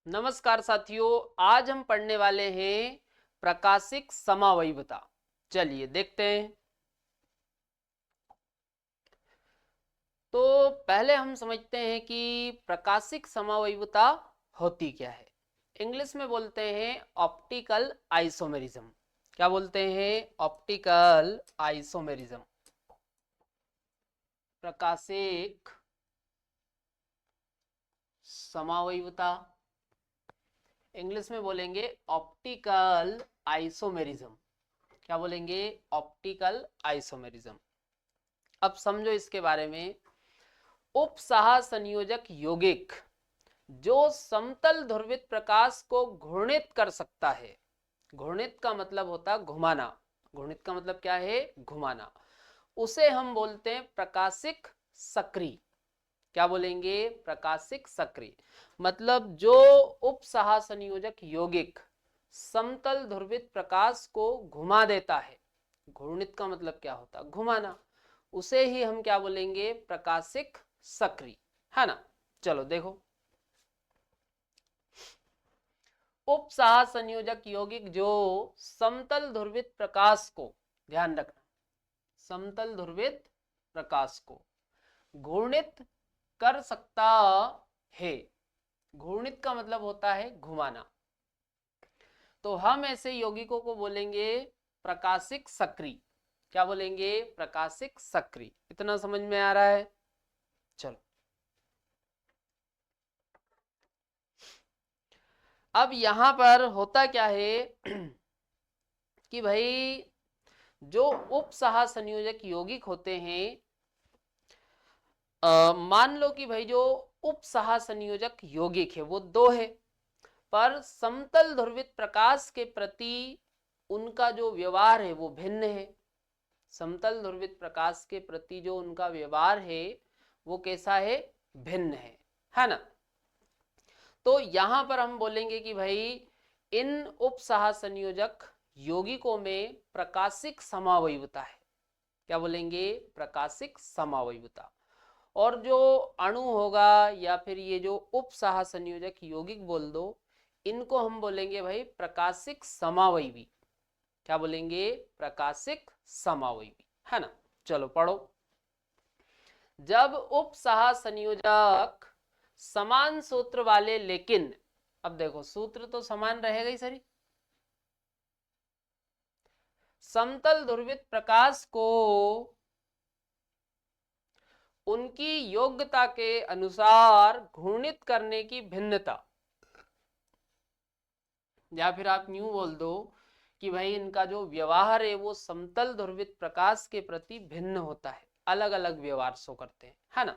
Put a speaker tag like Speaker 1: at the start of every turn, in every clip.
Speaker 1: नमस्कार साथियों, आज हम पढ़ने वाले हैं प्रकाशिक समावयवता। चलिए देखते हैं। तो पहले हम समझते हैं कि प्रकाशिक समावयवता होती क्या है। इंग्लिश में बोलते हैं ऑप्टिकल आइसोमेरिज्म। क्या बोलते हैं? Optical isomerism. प्रकाशिक समावयवता इंग्लिश में बोलेंगे ऑप्टिकल आइसोमेरिज्म। क्या बोलेंगे? Optical isomerism. अब समझो इसके बारे में। उपसहा संयोजक यौगिक जो समतल ध्रुवित प्रकाश को घूर्णित कर सकता है। घूर्णित का मतलब होता है घुमाना। घूर्णित का मतलब क्या है? घुमाना। उसे हम बोलते हैं प्रकाशिक सक्रिय। क्या बोलेंगे? प्रकाशिक सक्रिय। मतलब जो उपसहा संयोजक यौगिक समतल ध्रुवित प्रकाश को घुमा देता है। घूर्णित का मतलब क्या होता है? घुमाना। उसे ही हम क्या बोलेंगे? प्रकाशिक सक्रिय, है ना। चलो देखो, उपसहा संयोजक यौगिक जो समतल ध्रुवित प्रकाश को, ध्यान रखना, समतल ध्रुवित प्रकाश को घूर्णित कर सकता है। घूर्णित का मतलब होता है घुमाना। तो हम ऐसे यौगिकों को बोलेंगे प्रकाशिक सक्रिय। क्या बोलेंगे? प्रकाशिक सक्रिय। इतना समझ में आ रहा है? चलो, अब यहां पर होता क्या है कि भाई जो उपसहा संयोजक यौगिक होते हैं, मान लो कि भाई जो उपसहा संयोजक यौगिक है वो दो है, पर समतल ध्रुवित प्रकाश के प्रति उनका जो व्यवहार है वो भिन्न है। समतल ध्रुवित प्रकाश के प्रति जो उनका व्यवहार है वो कैसा है? भिन्न है ना। तो यहां पर हम बोलेंगे कि भाई इन उपसहा संयोजक यौगिकों में प्रकाशिक समावयवता है। क्या बोलेंगे? प्रकाशिक समावयवता। और जो अणु होगा या फिर ये जो उपसहा संयोजक यौगिक बोल दो, इनको हम बोलेंगे भाई प्रकाशिक समावयवी। क्या बोलेंगे? प्रकाशिक समावयवी, है ना। चलो पढ़ो। जब उपसहा संयोजक समान सूत्र वाले, लेकिन अब देखो सूत्र तो समान रहेगा ही सरी, समतल ध्रुवित प्रकाश को उनकी योग्यता के अनुसार घूर्णित करने की भिन्नता, या फिर आप यूं बोल दो कि भाई इनका जो व्यवहार है वो समतल ध्रुवित प्रकाश के प्रति भिन्न होता है, अलग अलग व्यवहार शो करते हैं, है ना।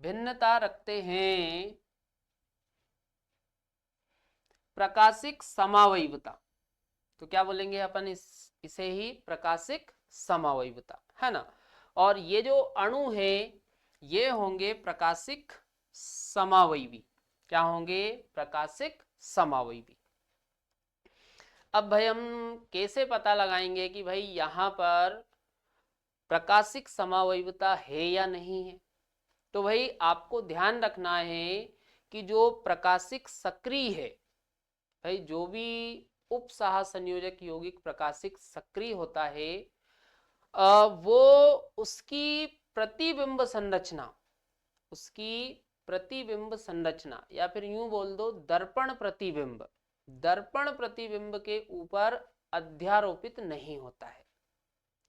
Speaker 1: भिन्नता रखते हैं प्रकाशिक समावयवता। तो क्या बोलेंगे अपन? इसे ही प्रकाशिक समावयवता, है ना। और ये जो अणु है ये होंगे प्रकाशिक समावयवी। क्या होंगे? प्रकाशिक समावयवी। अब भाई हम कैसे पता लगाएंगे कि भाई यहां पर प्रकाशिक समावयवता है या नहीं है? तो भाई आपको ध्यान रखना है कि जो प्रकाशिक सक्रिय है, भाई जो भी उपसहा संयोजक यौगिक प्रकाशिक सक्रिय होता है, वो उसकी प्रतिबिंब संरचना, उसकी प्रतिबिंब संरचना या फिर यूं बोल दो दर्पण प्रतिबिंब, दर्पण प्रतिबिंब के ऊपर अध्यारोपित नहीं होता है।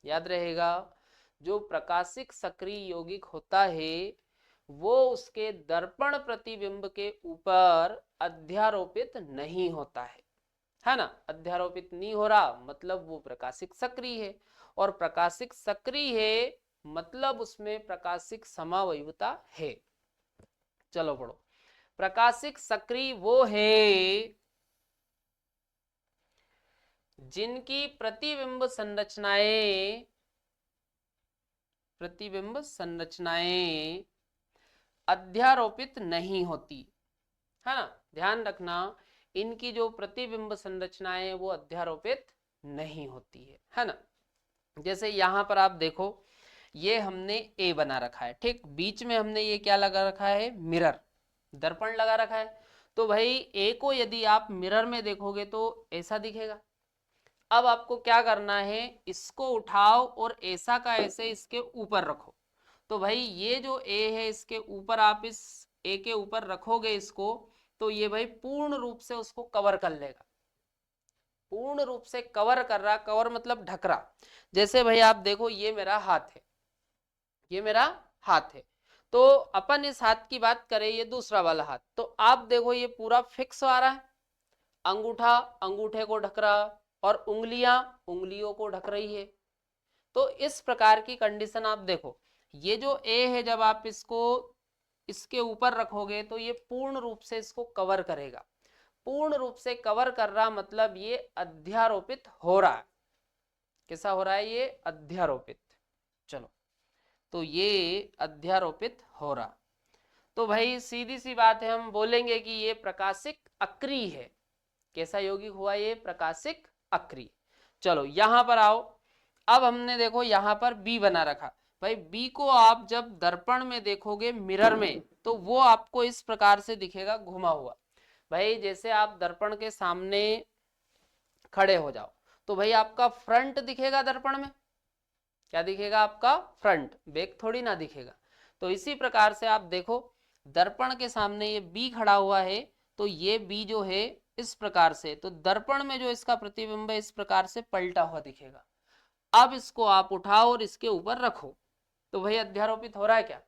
Speaker 1: याद रहेगा, जो प्रकाशिक सक्रिय यौगिक होता है वो उसके दर्पण प्रतिबिंब के ऊपर अध्यारोपित नहीं होता है ना। अध्यारोपित नहीं हो रहा मतलब वो प्रकाशिक सक्रिय है, और प्रकाशिक सक्रिय है मतलब उसमें प्रकाशिक समावयवता है। चलो पढ़ो। प्रकाशिक सक्रिय वो है जिनकी प्रतिबिंब संरचनाएं अध्यारोपित नहीं होती, है ना। ध्यान रखना, इनकी जो प्रतिबिंब संरचनाएं है वो अध्यारोपित नहीं होती है ना। जैसे यहां पर आप देखो, ये हमने ए बना रखा है, ठीक। बीच में हमने ये क्या लगा रखा है? मिरर। दर्पण लगा रखा है। तो भाई ए को यदि आप मिरर में देखोगे तो ऐसा दिखेगा। अब आपको क्या करना है, इसको उठाओ और ऐसा का ऐसे इसके ऊपर रखो। तो भाई ये जो ए है इसके ऊपर आप इस ए के ऊपर रखोगे इसको, तो ये भाई पूर्ण रूप से उसको कवर कर लेगा। पूर्ण रूप से कवर कर रहा, कवर मतलब ढक रहा। जैसे भाई आप देखो ये मेरा हाथ है, ये मेरा हाथ है। तो अपन इस हाथ की बात करें, ये दूसरा वाला हाथ, तो आप देखो ये पूरा फिक्स आ रहा है। अंगूठा अंगूठे को ढक रहा और उंगलियां उंगलियों को ढक रही है। तो इस प्रकार की कंडीशन आप देखो, ये जो ए है जब आप इसको इसके ऊपर रखोगे तो ये पूर्ण रूप से इसको कवर करेगा। पूर्ण रूप से कवर कर रहा मतलब ये अध्यारोपित हो रहा है। कैसा हो रहा है, ये अध्यारोपित। चलो, तो ये अध्यारोपित हो रहा। तो भाई सीधी सी बात है, हम बोलेंगे कि ये प्रकाशिक अक्रिय है। कैसा यौगिक हुआ ये, प्रकाशिक अक्रिय। चलो यहां पर आओ। अब हमने देखो यहां पर बी बना रखा। भाई बी को आप जब दर्पण में देखोगे मिरर में, तो वो आपको इस प्रकार से दिखेगा घुमा हुआ। भाई जैसे आप दर्पण के सामने खड़े हो जाओ, तो भाई आपका फ्रंट दिखेगा दर्पण में। क्या दिखेगा आपका, फ्रंट, बैक थोड़ी ना दिखेगा। तो इसी प्रकार से आप देखो दर्पण के सामने ये बी खड़ा हुआ है, तो ये बी जो है इस प्रकार से, तो दर्पण में जो इसका प्रतिबिंब है इस प्रकार से पलटा हुआ दिखेगा। अब इसको आप उठाओ और इसके ऊपर रखो, तो भाई अध्यारोपित हो रहा है क्या,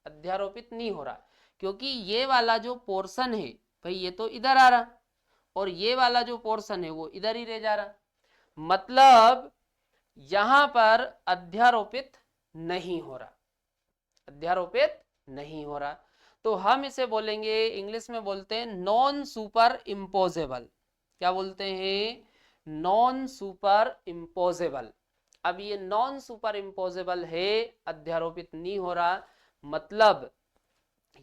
Speaker 1: अध्यारोपित नहीं हो रहा, क्योंकि ये वाला जो पोर्शन है भाई ये तो इधर आ रहा और ये वाला जो पोर्शन है वो इधर ही रह जा रहा। मतलब यहां पर अध्यारोपित नहीं हो रहा, अध्यारोपित नहीं हो रहा। तो हम इसे बोलेंगे, इंग्लिश में बोलते हैं नॉन सुपर इम्पोजेबल। क्या बोलते हैं, नॉन सुपर इम्पोजेबल। अब ये नॉन सुपर इम्पोजेबल है, अध्यारोपित नहीं हो रहा, मतलब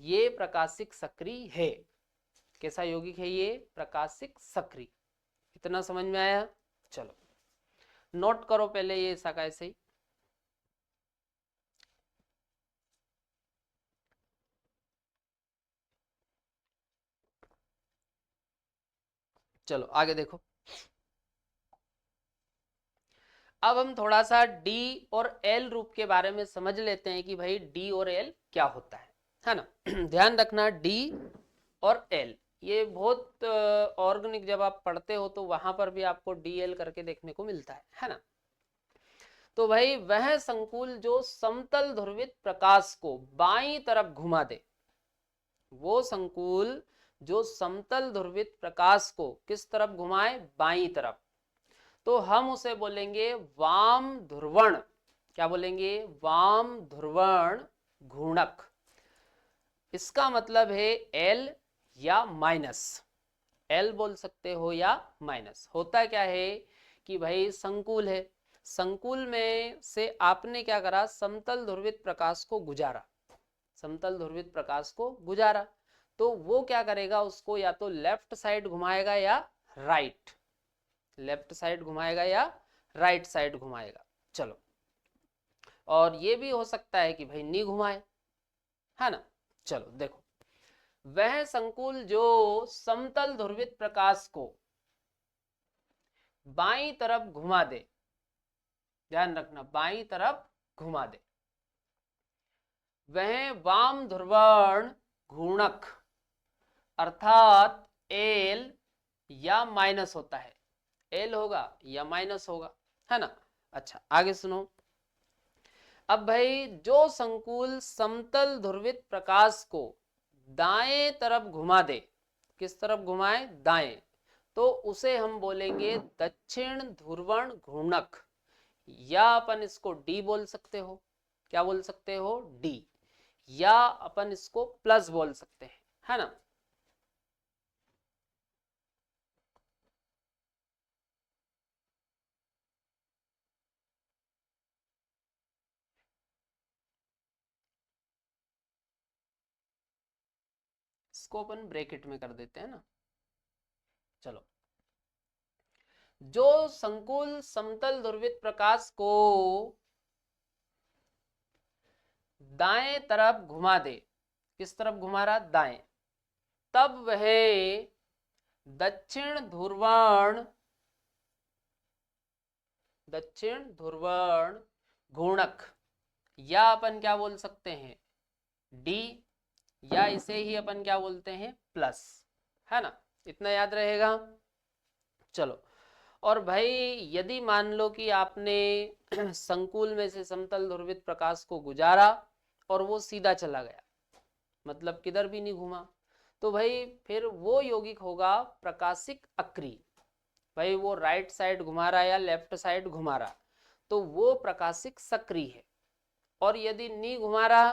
Speaker 1: ये प्रकाशिक सक्रिय है। कैसा यौगिक है ये, प्रकाशिक सक्रिय। इतना समझ में आया। चलो नोट करो पहले ये ऐसा कैसे ही। चलो आगे देखो। अब हम थोड़ा सा डी और एल रूप के बारे में समझ लेते हैं कि भाई डी और एल क्या होता है ना। ध्यान रखना डी और एल ये बहुत ऑर्गेनिक जब आप पढ़ते हो तो वहां पर भी आपको डी एल करके देखने को मिलता है ना। तो भाई वह संकुल जो समतल ध्रुवित प्रकाश को बाईं तरफ घुमा दे, वो संकुल जो समतल ध्रुवित प्रकाश को किस तरफ घुमाए, बाईं तरफ, तो हम उसे बोलेंगे वाम ध्रुवण। क्या बोलेंगे, वाम ध्रुवण घूर्णक। इसका मतलब है एल या माइनस, एल बोल सकते हो या माइनस। होता क्या है कि भाई संकुल है, संकुल में से आपने क्या करा, समतल ध्रुवित प्रकाश को गुजारा, समतल ध्रुवित प्रकाश को गुजारा, तो वो क्या करेगा, उसको या तो लेफ्ट साइड घुमाएगा या राइट, लेफ्ट साइड घुमाएगा या राइट साइड घुमाएगा। चलो, और ये भी हो सकता है कि भाई नहीं घुमाए, है ना। चलो देखो, वह संकुल जो समतल ध्रुवित प्रकाश को बाईं तरफ घुमा दे, ध्यान रखना बाईं तरफ घुमा दे, वह वाम ध्रुवण घूर्णक अर्थात एल या माइनस होता है, एल होगा या माइनस होगा, है ना। अच्छा आगे सुनो। अब भाई जो संकुल समतल ध्रुवित प्रकाश को दाएं तरफ घुमा दे, किस तरफ घुमाए, दाएं, तो उसे हम बोलेंगे दक्षिण ध्रुवण घूर्णक, या अपन इसको डी बोल सकते हो। क्या बोल सकते हो, डी, या अपन इसको प्लस बोल सकते हैं, है ना। इसको अपन ब्रैकेट में कर देते हैं ना। चलो, जो संकुल समतल ध्रुवित प्रकाश को दाएं तरफ घुमा दे, किस तरफ घुमा रहा, दाएं, तब वह दक्षिण ध्रुवण घूर्णक, या अपन क्या बोल सकते हैं डी, या इसे ही अपन क्या बोलते हैं प्लस, है ना, इतना याद रहेगा। चलो, और भाई यदि मान लो कि आपने संकुल में से समतल ध्रुवित प्रकाश को गुजारा और वो सीधा चला गया, मतलब किधर भी नहीं घूमा, तो भाई फिर वो यौगिक होगा प्रकाशिक अक्रिय। भाई वो राइट साइड घुमा रहा है या लेफ्ट साइड घुमा रहा, तो वो प्रकाशिक सक्रिय है। और यदि नहीं घुमा रहा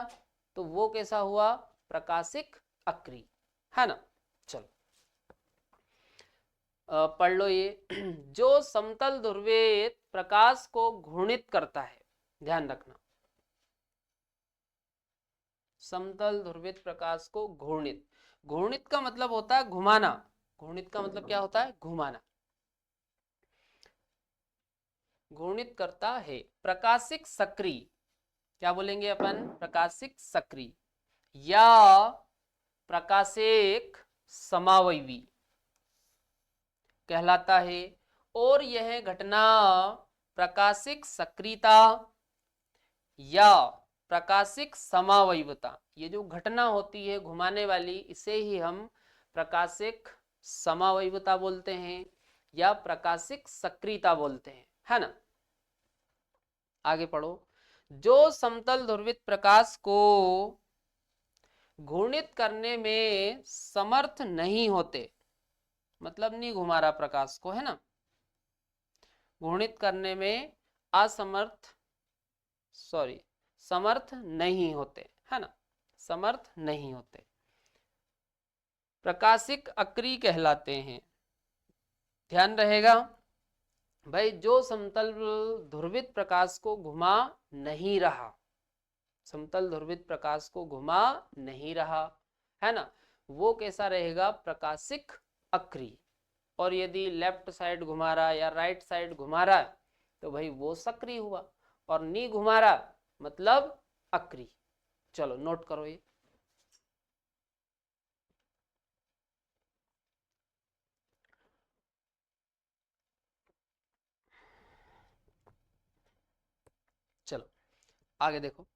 Speaker 1: तो वो कैसा हुआ, प्रकाशिक अक्रिय, है ना। चलो पढ़ लो ये जो समतल ध्रुवित प्रकाश को घूर्णित करता है, ध्यान रखना, समतल ध्रुवित प्रकाश को घूर्णित, घूर्णित का मतलब होता है घुमाना, घूर्णित का मतलब क्या होता है, घुमाना, घूर्णित करता है। प्रकाशिक सक्रिय, क्या बोलेंगे अपन, प्रकाशिक सक्रिय या प्रकाशिक समावयवी कहलाता है। और यह घटना प्रकाशिक सक्रियता या प्रकाशिक समावयवता, ये जो घटना होती है घुमाने वाली, इसे ही हम प्रकाशिक समावयवता बोलते हैं या प्रकाशिक सक्रियता बोलते हैं, है ना। आगे पढ़ो, जो समतल ध्रुवित प्रकाश को घूर्णित करने में समर्थ नहीं होते, मतलब नहीं घुमा रहा प्रकाश को, है ना, घूर्णित करने में समर्थ नहीं होते, है ना, समर्थ नहीं होते, प्रकाशिक अक्रिय कहलाते हैं। ध्यान रहेगा भाई, जो समतल ध्रुवित प्रकाश को घुमा नहीं रहा, समतल ध्रुवित प्रकाश को घुमा नहीं रहा, है ना, वो कैसा रहेगा, प्रकाशिक अक्रिय। और यदि लेफ्ट साइड घुमा रहा या राइट साइड घुमा रहा तो भाई वो सक्रिय हुआ, और नहीं घुमा रहा मतलब अक्रिय। चलो नोट करो ये। चलो आगे देखो,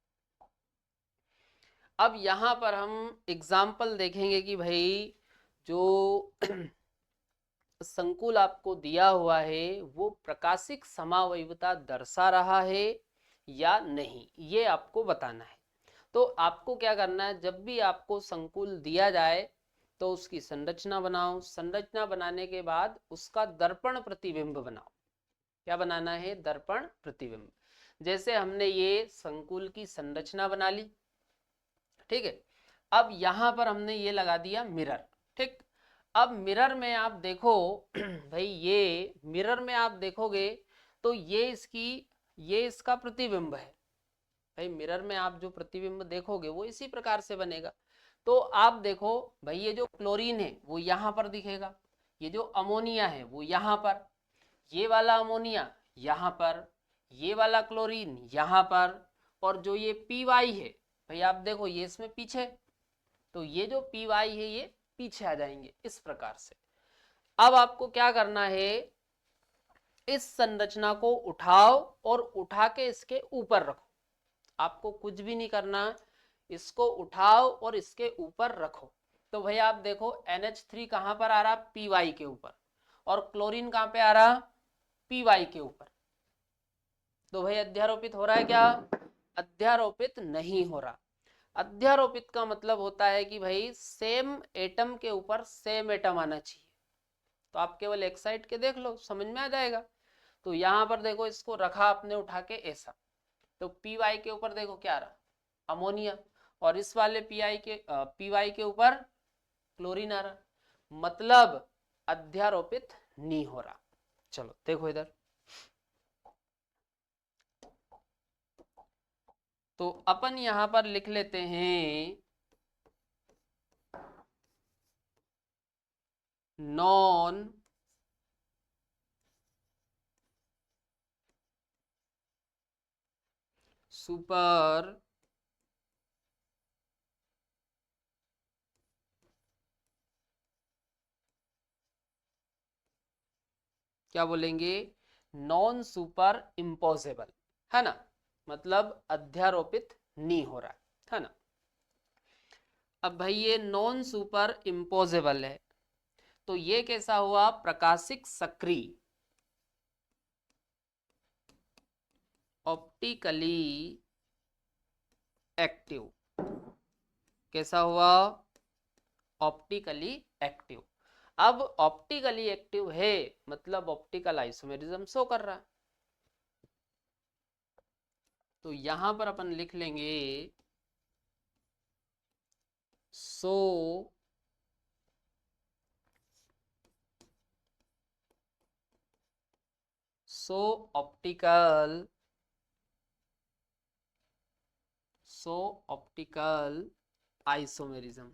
Speaker 1: अब यहां पर हम एग्जाम्पल देखेंगे कि भाई जो संकुल आपको दिया हुआ है वो प्रकाशिक समावयवता दर्शा रहा है या नहीं, ये आपको बताना है। तो आपको क्या करना है, जब भी आपको संकुल दिया जाए तो उसकी संरचना बनाओ, संरचना बनाने के बाद उसका दर्पण प्रतिबिंब बनाओ। क्या बनाना है, दर्पण प्रतिबिंब। जैसे हमने ये संकुल की संरचना बना ली, ठीक है, अब यहां पर हमने ये लगा दिया मिरर, ठीक। अब मिरर में आप देखो भाई, ये मिरर में आप देखोगे तो ये इसका प्रतिबिंब है। भाई मिरर में आप जो प्रतिबिंब देखोगे वो इसी प्रकार से बनेगा। तो आप देखो भाई, ये जो क्लोरीन है वो यहां पर दिखेगा, ये जो अमोनिया है वो यहां पर, ये वाला अमोनिया यहां पर, ये वाला क्लोरीन यहां पर, और जो ये पी वाई है भाई आप देखो ये इसमें पीछे, तो ये जो पी वाई है ये पीछे आ जाएंगे इस प्रकार से। अब आपको क्या करना है, इस संरचना को उठाओ और उठा के इसके ऊपर रखो। आपको कुछ भी नहीं करना, इसको उठाओ और इसके ऊपर रखो। तो भाई आप देखो NH3 कहां पर आ रहा, पी वाई के ऊपर, और क्लोरीन कहां पे आ रहा, पी वाई के ऊपर। तो भाई अध्यारोपित हो रहा है क्या, अध्यारोपित नहीं हो रहा। अध्यारोपित का मतलब होता है कि भाई सेम एटम के ऊपर सेम एटम आना चाहिए। तो आप केवल एक साइड के देख लो, समझ में आ जाएगा। तो यहां पर देखो इसको रखा आपने उठा के ऐसा, तो पी वाई के ऊपर देखो क्या रहा, अमोनिया, और इस वाले पी वाई के ऊपर क्लोरीन आ रहा, मतलब अध्यारोपित नहीं हो रहा। चलो देखो इधर, तो अपन यहां पर लिख लेते हैं नॉन सुपर क्या बोलेंगे, नॉन सुपर इम्पोजेबल, है ना, मतलब अध्यारोपित नहीं हो रहा है ना। अब भाई ये नॉन सुपर इम्पोजेबल है, तो ये कैसा हुआ, प्रकाशिक सक्रिय, ऑप्टिकली एक्टिव, कैसा हुआ, ऑप्टिकली एक्टिव। अब ऑप्टिकली एक्टिव है मतलब ऑप्टिकल आइसोमेरिज्म शो कर रहा है, तो यहां पर अपन लिख लेंगे सो सो ऑप्टिकल सो ऑप्टिकल आइसोमेरिज्म।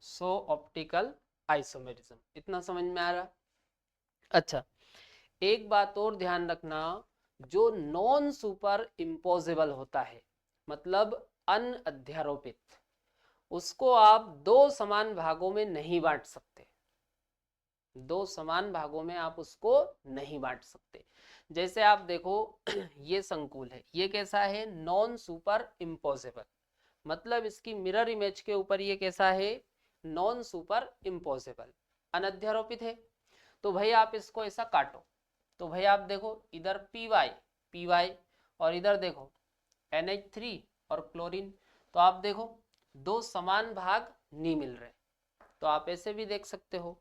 Speaker 1: सो ऑप्टिकल आइसोमेरिज्म, इतना समझ में आ रहा। अच्छा, एक बात और ध्यान रखना, जो नॉन सुपर इम्पोजेबल होता है मतलब अनअध्यारोपित, उसको आप दो समान भागों में नहीं बांट सकते, दो समान भागों में आप उसको नहीं बांट सकते। जैसे आप देखो ये संकुल है, ये कैसा है, नॉन सुपर इम्पोजेबल, मतलब इसकी मिरर इमेज के ऊपर ये कैसा है, नॉन सुपर इम्पोजेबल, अनध्यारोपित है। तो भाई आप इसको ऐसा काटो, तो भाई आप देखो इधर पी वाई और इधर देखो NH3 और क्लोरीन, तो आप देखो दो समान भाग नहीं मिल रहे। तो आप ऐसे भी देख सकते हो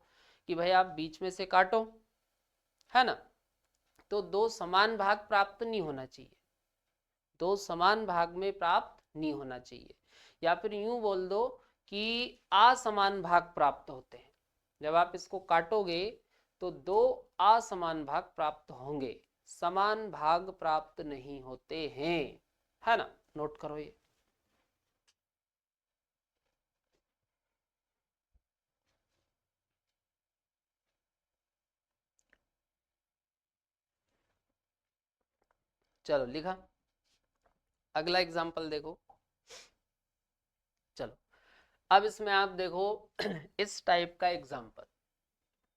Speaker 1: कि भाई आप बीच में से काटो, है ना, तो दो समान भाग प्राप्त नहीं होना चाहिए, दो समान भाग में प्राप्त नहीं होना चाहिए, या फिर यूं बोल दो कि असमान भाग प्राप्त होते हैं। जब आप इसको काटोगे तो दो असमान भाग प्राप्त होंगे, समान भाग प्राप्त नहीं होते हैं, है ना, नोट करो ये। चलो लिखा, अगला एग्जांपल देखो। चलो अब इसमें आप देखो इस टाइप का एग्जांपल,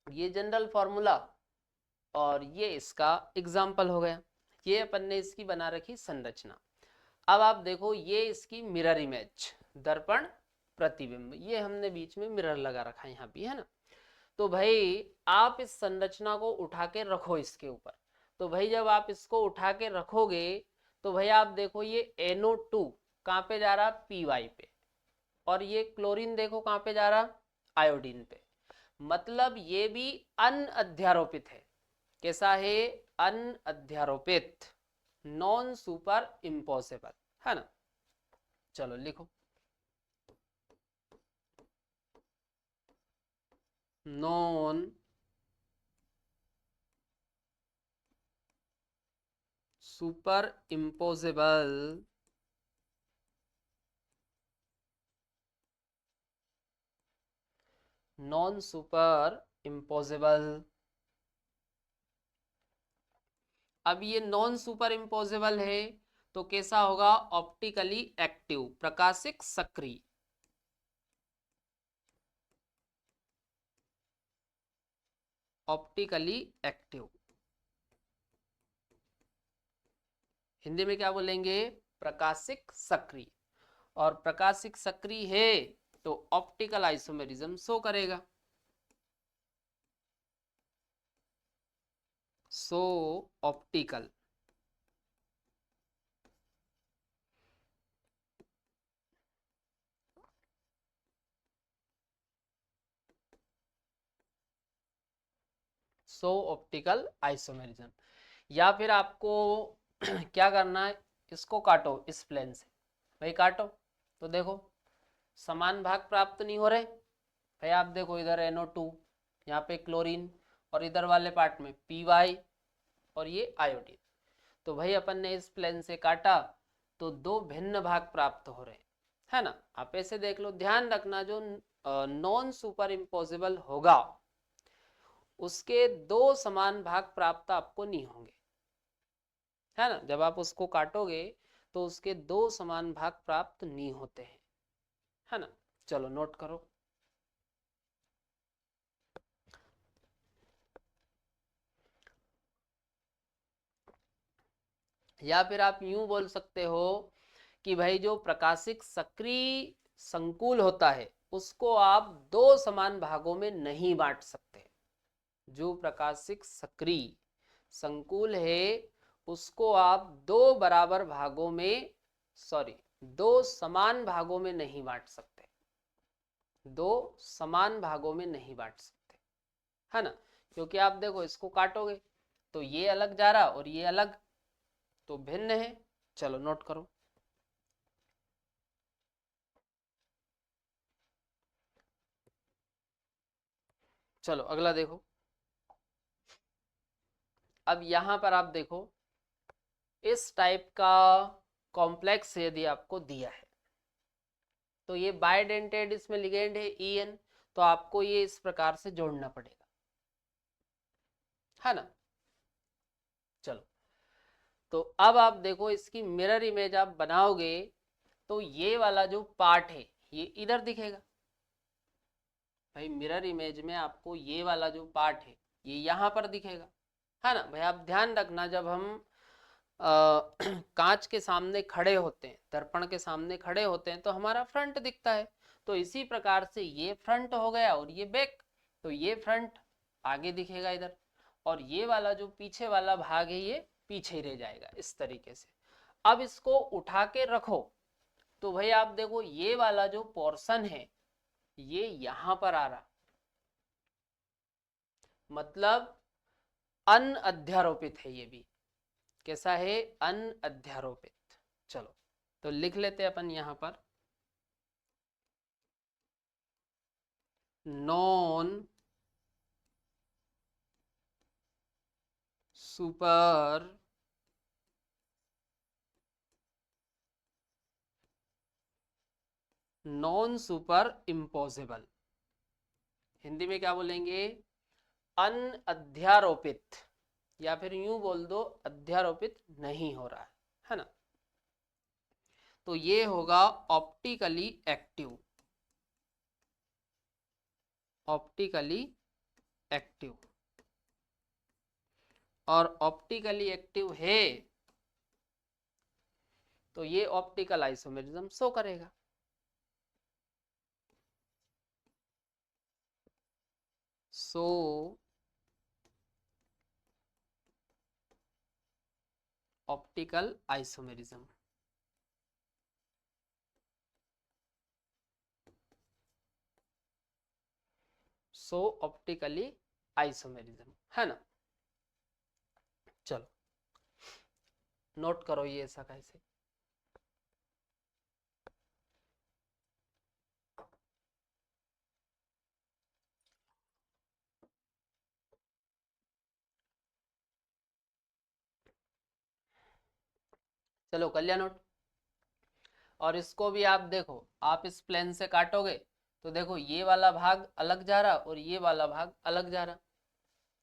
Speaker 1: ये जनरल फॉर्मूला और ये इसका एग्जाम्पल हो गया, ये अपन ने इसकी बना रखी संरचना। अब आप देखो ये इसकी मिरर इमेज, दर्पण प्रतिबिंब, ये हमने बीच में मिरर लगा रखा है यहाँ भी, है ना। तो भाई आप इस संरचना को उठा के रखो इसके ऊपर, तो भाई जब आप इसको उठा के रखोगे तो भाई आप देखो ये NO2 कहाँ पे जा रहा, PY पे, और ये क्लोरीन देखो कहाँ पे जा रहा, आयोडीन पे, मतलब ये भी अनअध्यारोपित है। कैसा है, अनअध्यारोपित, नॉन सुपर इम्पॉसिबल, है ना। चलो लिखो, non super imposable non super imposable. अब ये नॉन सुपर इम्पोजेबल है तो कैसा होगा, ऑप्टिकली एक्टिव, प्रकाशिक सक्रिय, ऑप्टिकली एक्टिव, हिंदी में क्या बोलेंगे, प्रकाशिक सक्रिय। और प्रकाशिक सक्रिय है तो ऑप्टिकल आइसोमेरिज्म शो करेगा, सो ऑप्टिकल। सो ऑप्टिकल आइसोमेरिज्म। या फिर आपको क्या करना है, इसको काटो इस प्लेन से, भाई काटो, तो देखो समान भाग प्राप्त नहीं हो रहे। भाई आप देखो इधर NO2, यहाँ पे क्लोरीन, और इधर वाले पार्ट में PY और ये आयोडीन। तो भाई अपन ने इस प्लेन से काटा तो दो भिन्न भाग प्राप्त हो रहे, है ना। आप ऐसे देख लो, ध्यान रखना जो नॉन सुपर इम्पोजिबल होगा उसके दो समान भाग प्राप्त आपको नहीं होंगे, है ना। जब आप उसको काटोगे तो उसके दो समान भाग प्राप्त नहीं होते हैं, है ना। चलो नोट करो। या फिर आप यूं बोल सकते हो कि भाई जो प्रकाशिक सक्रिय संकुल होता है उसको आप दो समान भागों में नहीं बांट सकते। जो प्रकाशिक सक्रिय संकुल है उसको आप दो बराबर भागों में, सॉरी, दो समान भागों में नहीं बांट सकते। दो समान भागों में नहीं बांट सकते, है ना, क्योंकि आप देखो इसको काटोगे तो ये अलग जा रहा और ये अलग, तो भिन्न है। चलो नोट करो। चलो अगला देखो। अब यहां पर आप देखो इस टाइप का कॉम्प्लेक्स यदि आपको दिया है तो ये बाइडेंटेड इसमें लिगेंड है EN, तो आपको ये इस प्रकार से जोड़ना पड़ेगा, है ना। चलो तो अब आप देखो इसकी मिरर इमेज आप बनाओगे तो ये वाला जो पार्ट है ये इधर दिखेगा। भाई मिरर इमेज में आपको ये वाला जो पार्ट है ये यहाँ पर दिखेगा, है ना। भाई आप ध्यान रखना जब हम कांच के सामने खड़े होते हैं, दर्पण के सामने खड़े होते हैं तो हमारा फ्रंट दिखता है। तो इसी प्रकार से ये फ्रंट हो गया और ये बैक, तो ये फ्रंट आगे दिखेगा इधर, और ये वाला जो पीछे वाला भाग है ये पीछे ही रह जाएगा इस तरीके से। अब इसको उठा के रखो तो भाई आप देखो ये वाला जो पोर्शन है ये यहां पर आ रहा, मतलब अनअध्यारोपित है। ये भी कैसा है, अनअध्यारोपित। चलो तो लिख लेते हैं अपन यहां पर non super non super imposable, Hindi में क्या बोलेंगे, अनअध्यारोपित, या फिर यूं बोल दो अध्यारोपित नहीं हो रहा है ना। तो ये होगा ऑप्टिकली एक्टिव, ऑप्टिकली एक्टिव, और ऑप्टिकली एक्टिव है तो ये ऑप्टिकल आइसोमेरिज्म शो करेगा। सो ऑप्टिकल आइसोमेरिज्म, सो ऑप्टिकली आइसोमेरिज्म, है ना। चलो नोट करो ये ऐसा कैसे। चलो कर लिया नोट। और इसको भी आप देखो, आप इस प्लेन से काटोगे तो देखो ये वाला भाग अलग जा रहा और ये वाला भाग अलग जा रहा,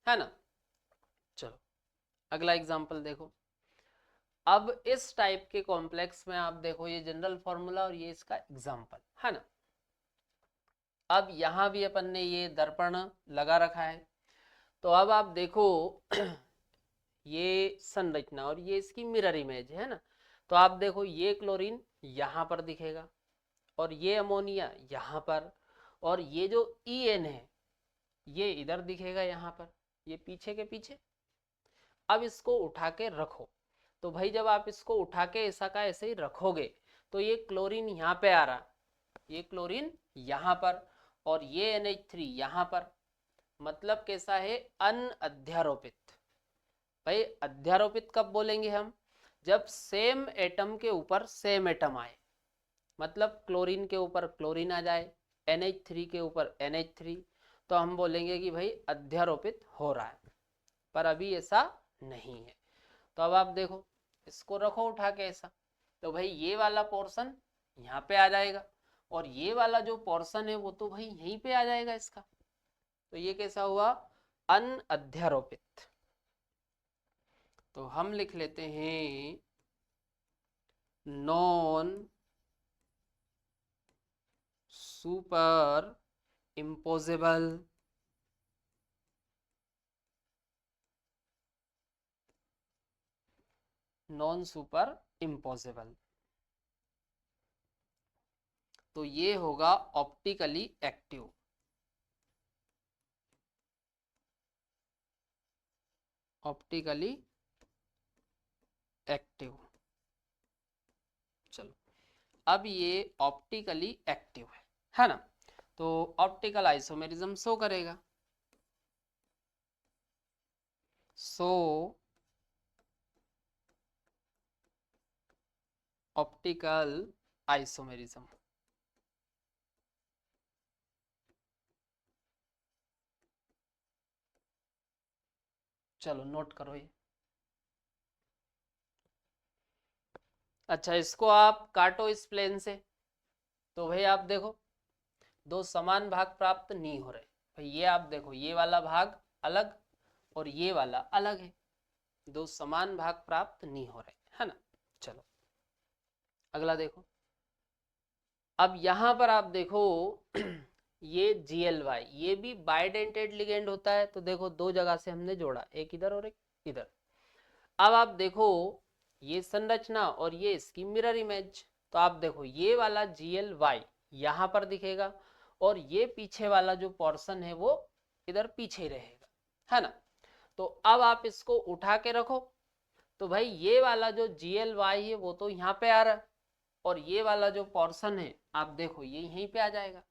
Speaker 1: है ना। चलो अगला एग्जांपल देखो। अब इस टाइप के कॉम्प्लेक्स में आप देखो ये जनरल फॉर्मूला और ये इसका एग्जांपल, है ना। अब यहां भी अपन ने ये दर्पण लगा रखा है तो अब आप देखो ये संरचना और ये इसकी मिरर इमेज है ना। तो आप देखो ये क्लोरीन यहां पर दिखेगा और ये अमोनिया यहाँ पर, और ये जो EN है ये इधर दिखेगा यहाँ पर, ये पीछे के पीछे। अब इसको उठा के रखो तो भाई जब आप इसको उठा के ऐसा का ऐसे ही रखोगे तो ये क्लोरीन यहाँ पे आ रहा, ये क्लोरीन यहाँ पर, और ये NH3 यहाँ पर, मतलब कैसा है, अनअध्यारोपित। भाई अध्यारोपित कब बोलेंगे हम, जब सेम एटम के ऊपर सेम एटम आए, मतलब क्लोरीन के ऊपर क्लोरीन आ जाए, NH3 के ऊपर NH3, तो हम बोलेंगे कि भाई अध्यारोपित हो रहा है। पर अभी ऐसा नहीं है। तो अब आप देखो इसको रखो उठा के ऐसा, तो भाई ये वाला पोर्शन यहाँ पे आ जाएगा और ये वाला जो पोर्शन है वो तो भाई यहीं पे आ जाएगा इसका। तो ये कैसा हुआ, अनअध्यारोपित। तो हम लिख लेते हैं non super imposable, non super imposable. तो ये होगा ऑप्टिकली एक्टिव। Optically active. चलो, अब ये ऑप्टिकली एक्टिव है ना, तो ऑप्टिकल आइसोमेरिज्म शो करेगा। सो ऑप्टिकल आइसोमेरिज्म। चलो नोट करो ये। अच्छा, इसको आप काटो इस प्लेन से, तो भाई आप देखो दो समान भाग प्राप्त नहीं हो रहे। भाई ये आप देखो, ये वाला भाग अलग और ये वाला अलग है, दो समान भाग प्राप्त नहीं हो रहे, है ना। चलो अगला देखो। अब यहां पर आप देखो ये GLY ये भी बाइडेंटेड लिगेंड होता है, तो देखो दो जगह से हमने जोड़ा, एक इधर और एक इधर। अब आप देखो ये संरचना और ये इसकी मिरर इमेज, तो आप देखो ये वाला GLY यहां पर दिखेगा और ये पीछे वाला जो पोर्शन है वो इधर पीछे ही रहेगा, है ना। तो अब आप इसको उठा के रखो, तो भाई ये वाला जो GLY है वो तो यहाँ पे आ रहा है और ये वाला जो पोर्शन है आप देखो ये यहीं पे आ जाएगा।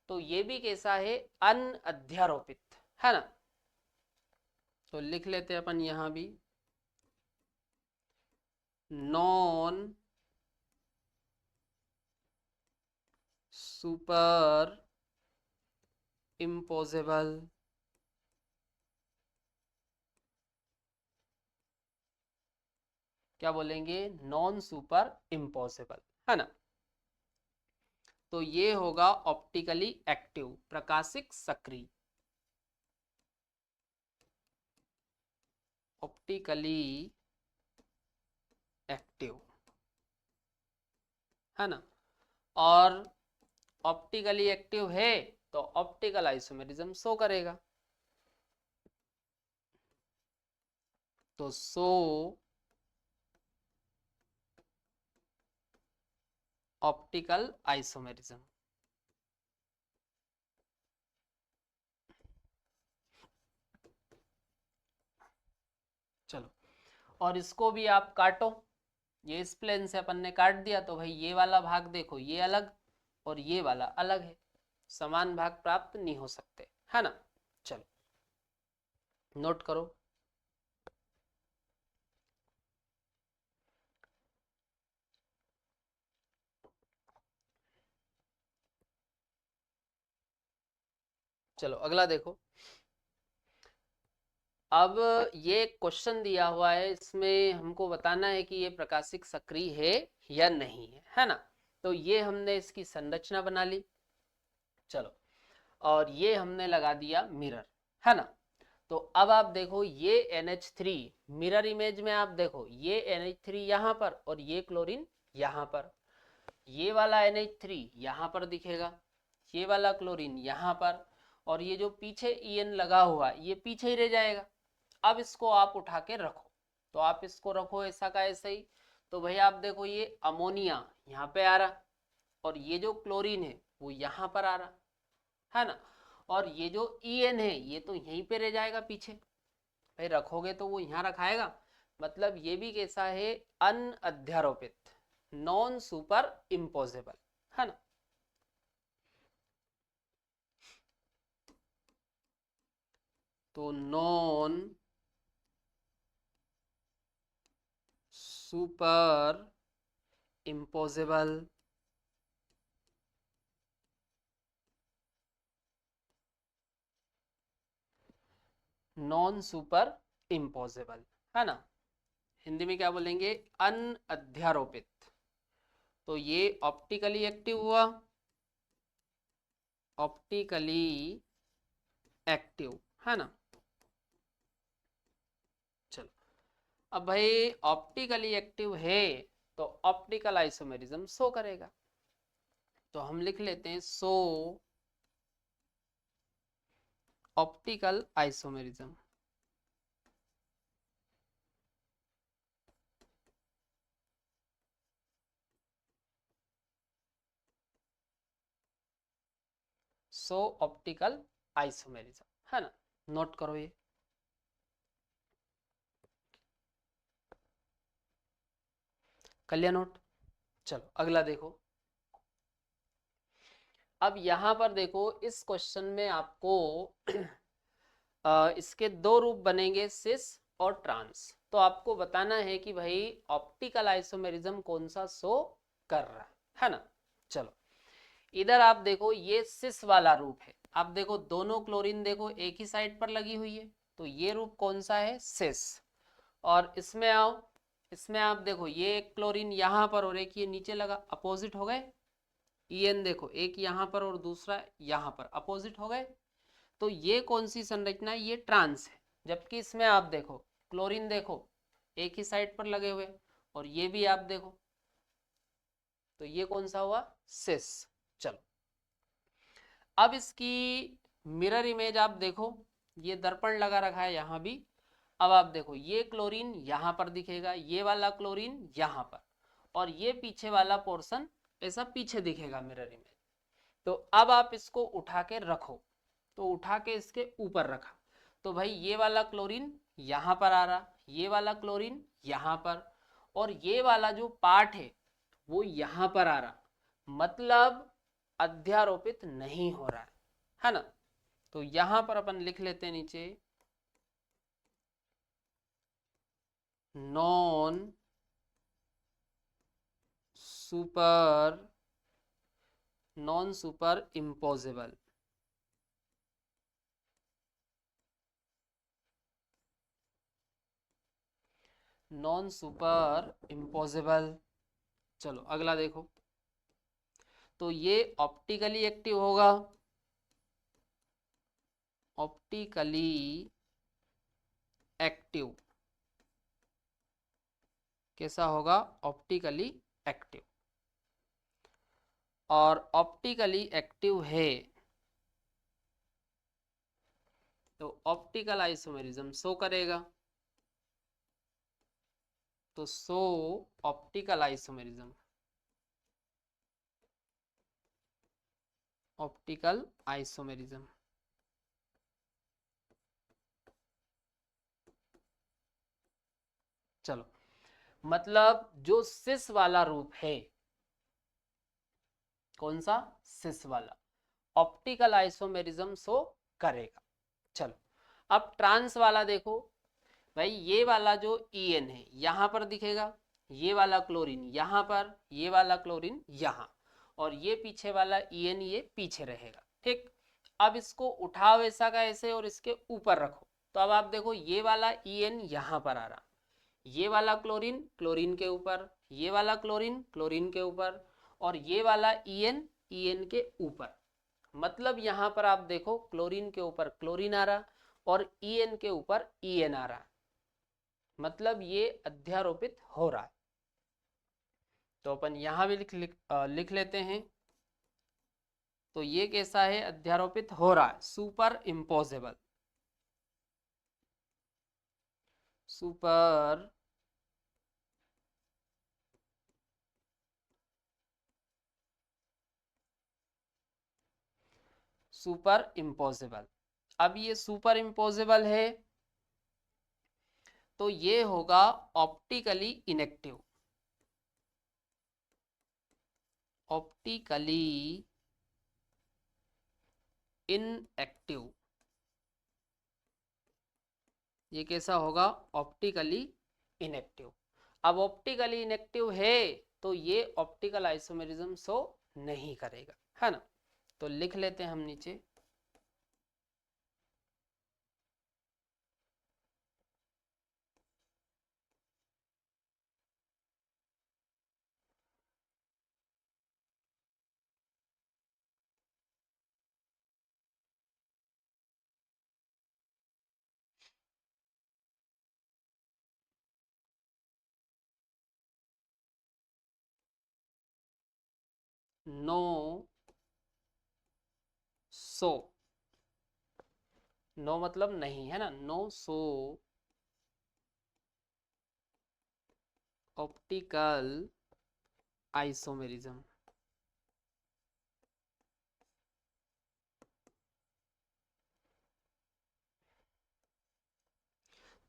Speaker 1: तो ये भी कैसा है, अनअध्यारोपित, है ना। तो लिख लेते हैं अपन यहां भी, नॉन सुपर इम्पोजेबल क्या बोलेंगे, नॉन सुपर इम्पोजेबल, है ना। तो ये होगा ऑप्टिकली एक्टिव, प्रकाशिक सक्रिय। ऑप्टिकली एक्टिव, है ना। और ऑप्टिकली एक्टिव है तो ऑप्टिकल आइसोमेरिज्म शो करेगा। तो शो ऑप्टिकल आइसोमेरिज्म। चलो, और इसको भी आप काटो, ये इस प्लेन से अपन ने काट दिया, तो भाई ये वाला भाग देखो ये अलग और ये वाला अलग है, समान भाग प्राप्त नहीं हो सकते, है ना। चलो नोट करो। चलो अगला देखो। अब ये क्वेश्चन दिया हुआ है, इसमें हमको बताना है कि ये प्रकाशिक सक्रिय है या नहीं है ना। तो ये हमने इसकी संरचना बना ली। चलो, और ये हमने लगा दिया मिरर, है ना। तो अब आप देखो ये NH3 मिरर इमेज में आप देखो ये NH3 यहाँ पर और ये क्लोरीन यहाँ पर, ये वाला NH3 यहाँ पर दिखेगा, ये वाला क्लोरीन यहाँ पर, और ये जो पीछे EN लगा हुआ ये पीछे ही रह जाएगा। अब इसको आप उठा के रखो, तो आप इसको रखो ऐसा का ऐसा ही, तो भाई आप देखो ये अमोनिया यहाँ पे आ रहा और ये जो क्लोरीन है वो यहाँ पर आ रहा, है ना। और ये जो EN है ये तो यहीं पे रह जाएगा पीछे, भाई रखोगे तो वो यहाँ रखाएगा, मतलब ये भी कैसा है, अनअध्यारोपित, नॉन सुपर इम्पोजेबल, है ना। तो non super imposable, non super imposable, है ना। हिंदी में क्या बोलेंगे, अनअध्यारोपित। तो ये ऑप्टिकली एक्टिव हुआ, ऑप्टिकली एक्टिव, है ना। चलो, अब भाई ऑप्टिकली एक्टिव है तो ऑप्टिकल आइसोमेरिज्म शो करेगा। तो हम लिख लेते हैं सो ऑप्टिकल आइसोमेरिज्म। सो ऑप्टिकल आइसोमेरिज्म, है ना, नोट करो ये। कर लिया नोट? चलो अगला देखो। अब यहां पर देखो इस क्वेश्चन में आपको इसके दो रूप बनेंगे, सिस और ट्रांस। तो आपको बताना है कि भाई ऑप्टिकल आइसोमेरिज्म कौन सा शो कर रहा है ना। चलो इधर आप देखो ये सिस वाला रूप है। आप देखो दोनों क्लोरीन देखो एक ही साइड पर लगी हुई है, तो ये रूप कौन सा है, सिस। और इसमें आओ, इसमें आप देखो ये एक क्लोरीन यहाँ पर और एक ये नीचे लगा, अपोजिट हो गए। ईएन देखो एक यहाँ पर और दूसरा यहाँ पर, अपोजिट हो गए। तो ये कौन सी संरचना है, ये ट्रांस है। जबकि इसमें आप देखो क्लोरीन देखो एक ही साइड पर लगे हुए, और ये भी आप देखो, तो ये कौन सा हुआ, सिस। चलो अब इसकी मिरर इमेज आप देखो, ये दर्पण लगा रखा है यहाँ भी। अब आप देखो ये क्लोरीन यहाँ पर दिखेगा, ये वाला क्लोरीन यहाँ पर, और ये पीछे वाला पोर्शन ऐसा पीछे दिखेगा मिरर इमेज। तो अब आप इसको उठा के रखो, तो उठा के इसके ऊपर रखा, तो भाई ये वाला क्लोरीन यहाँ पर आ रहा, ये वाला क्लोरीन यहाँ पर, और ये वाला जो पार्ट है वो यहाँ पर आ रहा, मतलब अध्यारोपित नहीं हो रहा है ना। तो यहाँ पर अपन लिख लेते हैं नीचे non super, non super imposable. Non super imposable. चलो अगला देखो, तो ये ऑप्टिकली एक्टिव होगा, ऑप्टिकली एक्टिव कैसा होगा, ऑप्टिकली एक्टिव। और ऑप्टिकली एक्टिव है तो ऑप्टिकल आइसोमेरिज्म शो करेगा, तो show optical isomerism, optical isomerism. चलो मतलब जो सिस वाला रूप है, कौन सा, सिस वाला, ऑप्टिकल आइसोमेरिज्म शो करेगा। चलो अब ट्रांस वाला देखो, भाई ये वाला जो ईएन है यहाँ पर दिखेगा, ये वाला क्लोरीन यहाँ पर, ये वाला क्लोरीन यहाँ, और ये पीछे वाला ईएन ये पीछे रहेगा, ठीक। अब इसको उठाओ ऐसा का ऐसे और इसके ऊपर रखो, तो अब आप देखो ये वाला ईएन यहाँ पर आ रहा, ये वाला क्लोरीन क्लोरीन के ऊपर, ये वाला क्लोरीन क्लोरीन के ऊपर, और ये वाला ईएन ईएन के ऊपर। मतलब यहाँ पर आप देखो क्लोरीन के ऊपर क्लोरीन आ रहा और ईएन के ऊपर ईएन आ रहा, मतलब ये अध्यारोपित हो रहा है। तो अपन यहां भी लिख लेते हैं, तो ये कैसा है, अध्यारोपित हो रहा है, super imposable, super super imposable. अब ये सुपर इम्पोजेबल है तो ये होगा ऑप्टिकली इनेक्टिव, ऑप्टिकली इनएक्टिव। ये कैसा होगा, ऑप्टिकली इनेक्टिव। अब ऑप्टिकली इनेक्टिव है तो ये ऑप्टिकल आइसोमेरिज्म शो नहीं करेगा, है ना। तो लिख लेते हैं हम नीचे नो सो, नो मतलब नहीं है ना, नो सो ऑप्टिकल आइसोमेरिज्म।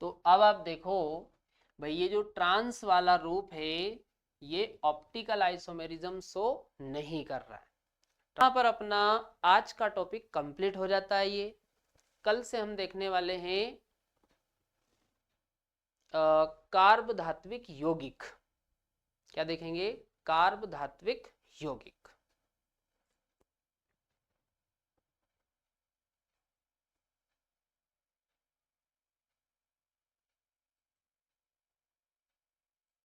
Speaker 1: तो अब आप देखो भाई, ये जो ट्रांस वाला रूप है ये ऑप्टिकल आइसोमेरिज्म शो नहीं कर रहा है। यहाँ पर अपना आज का टॉपिक कंप्लीट हो जाता है। ये कल से हम देखने वाले हैं कार्ब धात्विक यौगिक। क्या देखेंगे? कार्ब धात्विक यौगिक।